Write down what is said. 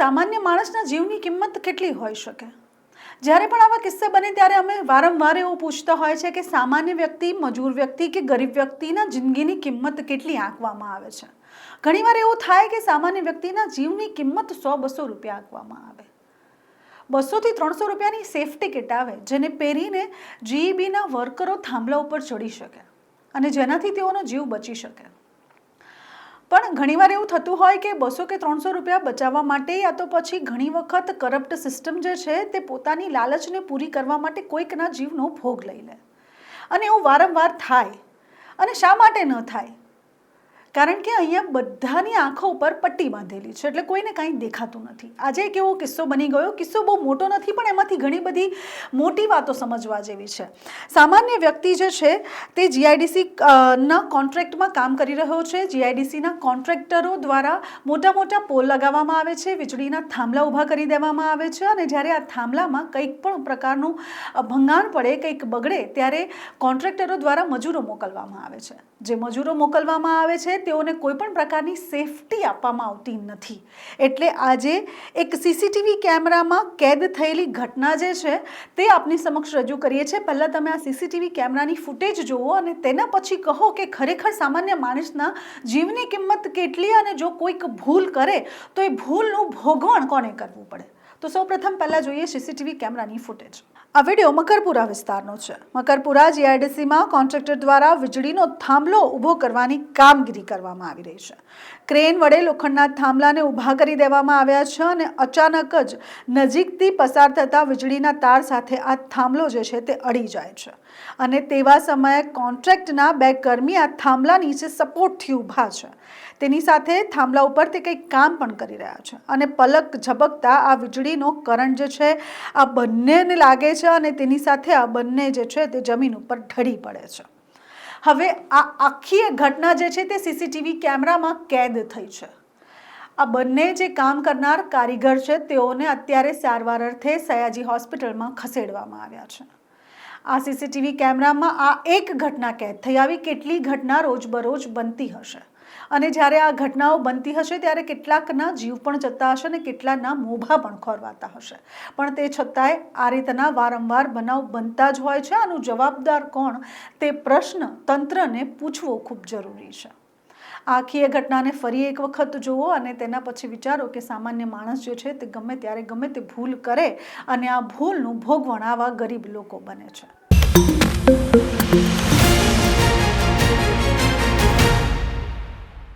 સામાન્ય માણસના જીવની કિંમત કેટલી હોઈ શકે? જ્યારે પણ આવા કિસ્સા બને ત્યારે અમે વારંવાર એવું પૂછતા હોય છે કે સામાન્ય વ્યક્તિ, મજૂર વ્યક્તિ કે ગરીબ વ્યક્તિના જિંદગીની કિંમત કેટલી આંકવામાં આવે છે. ઘણીવાર એવું થાય કે સામાન્ય વ્યક્તિના જીવની કિંમત 100-200 રૂપિયા આંકવામાં આવે. 200 થી 300 રૂપિયાની સેફટી કિટ આવે જેને પહેરીને જીઈબીના વર્કરો થાંભલા ઉપર ચડી શકે અને જેનાથી તેઓનો જીવ બચી શકે. પણ ઘણીવાર એવું થતું હોય કે 200 કે 300 રૂપિયા બચાવવા માટે યા તો પછી ઘણી વખત કરપ્ટ સિસ્ટમ જે છે તે પોતાની લાલચને પૂરી કરવા માટે કોઈકના જીવનો ભોગ લઈ લે અને એવું વારંવાર થાય. અને શા માટે ન થાય? કારણ કે અહીંયા બધાની આંખો ઉપર પટ્ટી બાંધેલી છે એટલે કોઈને કાંઈ દેખાતું નથી. આજે એક એવો કિસ્સો બની ગયો. કિસ્સો બહુ મોટો નથી પણ એમાંથી ઘણી બધી મોટી વાતો સમજવા જેવી છે. સામાન્ય વ્યક્તિ જે છે તે જીઆઈડીસી ના કોન્ટ્રાક્ટમાં કામ કરી રહ્યો છે. જીઆઈડીસીના કોન્ટ્રાક્ટરો દ્વારા મોટા મોટા પોલ લગાવવામાં આવે છે, વીજળીના થાંભલા ઊભા કરી દેવામાં આવે છે અને જ્યારે આ થાંભલામાં કંઈક પણ પ્રકારનું ભંગાણ પડે, કંઈક બગડે ત્યારે કોન્ટ્રાક્ટરો દ્વારા મજૂરો મોકલવામાં આવે છે. જે મજૂરો મોકલવામાં આવે છે તેઓને કોઈ પણ પ્રકારની સેફટી આપવામાં આવતી નથી. એટલે આજે એક સીસીટીવી કેમેરામાં કેદ થયેલી ઘટના જે છે તે આપની સમક્ષ રજૂ કરીએ છીએ. પહેલાં તમે આ સીસીટીવી કેમેરાની ફૂટેજ જુઓ અને તેના પછી કહો કે ખરેખર સામાન્ય માણસના જીવની કિંમત કેટલી અને જો કોઈક ભૂલ કરે તો એ ભૂલનું ભોગવણ કોને કરવું પડે. તો સૌપ્રથમ પહેલાં જોઈએ સીસીટીવી કેમેરાની ફૂટેજ. આ વિડીયો મકરપુરા વિસ્તારનો છે. મકરપુરા જીઆઈડીસીમાં કોન્ટ્રાક્ટર દ્વારા વીજળીનો થાંભલો ઊભો કરવાની કામગીરી કરવામાં આવી રહી છે. ક્રેન વડે લોખંડના થાંભલાને ઊભા કરી દેવામાં આવ્યા છે અને અચાનક જ નજીકથી પસાર થતા વીજળીના તાર સાથે આ થાંભલો જે છે તે અડી જાય છે અને તેવા સમયે કોન્ટ્રાક્ટના 2 કર્મી આ થાંભલા નીચે સપોર્ટથી ઊભા છે. તેની સાથે થાંભલા ઉપર તે કંઈક કામ પણ કરી રહ્યા છે અને પલક ઝબકતા આ વીજળીનો કરંટ જે છે આ બંનેને લાગે છે અને તેની સાથે આ બંને જે છે તે જમીન ઉપર ઢળી પડે છે. હવે આ આખી ઘટના જે છે તે સીસીટીવી કેમેરામાં કેદ થઈ છે. આ બંને જે કામ કરનાર કારીગર છે તેઓને અત્યારે સારવાર અર્થે સયાજી હોસ્પિટલમાં ખસેડવામાં આવ્યા છે. આ સીસીટીવી કેમેરામાં આ એક ઘટના કેદ થઈ. આવી કેટલી ઘટના રોજબરોજ બનતી હશે અને જ્યારે આ ઘટનાઓ બનતી હશે ત્યારે કેટલાકના જીવ પણ જતા હશે અને કેટલાના મોભા પણ ખોરવાતા હશે. પણ તે છતાંય આ રીતના વારંવાર બનાવ બનતા જ હોય છે. આનું જવાબદાર કોણ તે પ્રશ્ન તંત્રને પૂછવો ખૂબ જરૂરી છે. આખી એ ઘટનાને ફરી એક વખત જુઓ અને તેના પછી વિચારો કે સામાન્ય માણસ જે છે તે ગમે ત્યારે ગમે તે ભૂલ કરે અને આ ભૂલનું ભોગવણ આવા ગરીબ લોકો બને છે.